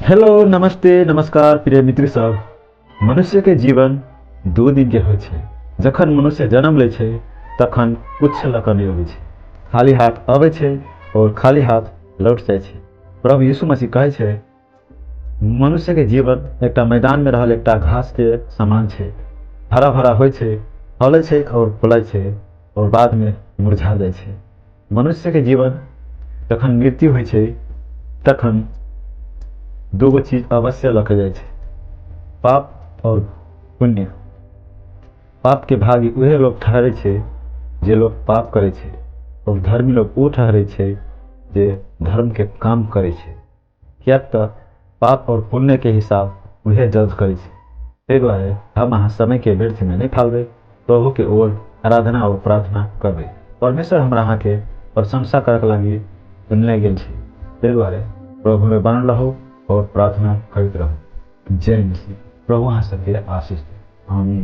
Hello, नमस्ते, नमस्कार प्रिय मित्र सब। मनुष्य के जीवन दो दिन के होइ छै। जखन मनुष्य जन्म लै छै तखन कुछ लऽ कऽ नहि अबै छै, खाली हाथ अबै छै और खाली हाथ लौट जाइ छै। प्रभु यीशु मसीह कहै छै मनुष्य के जीवन एकटा मैदान में रहल एकटा घास के समान छै, हरा भरा होइ छै, फलै छै और फूलै छै और बाद में मुरझा जाइ छै। मनुष्य के जीवन जखन मृत्यु होइ छै तखन दूगो चीज अवश्य लऽ जाइ छै, पाप और पुण्य। पाप के भागी उहे लोग ठहरै छै जे लोग पाप करे छै, और धर्मी लोग वो ठहरै छै जे धर्म के काम करे छै। कियाक तऽ पाप और पुण्य के हिसाब उहे जज करे छै। ताहि दुआरे हम अहाँ समय के व्यर्थ में नहीं फालबै, प्रभु के ओर आराधना और प्रार्थना करबै। परमेश्वर हमरा अहाँ के प्रशंसा करके लागी चुनले गेल छै। ताहि दुआरे प्रभु में बनल रहो और प्रार्थना करते रहो। जय मसीह। प्रभु अहाँ सबके आशीष दे। आमीन।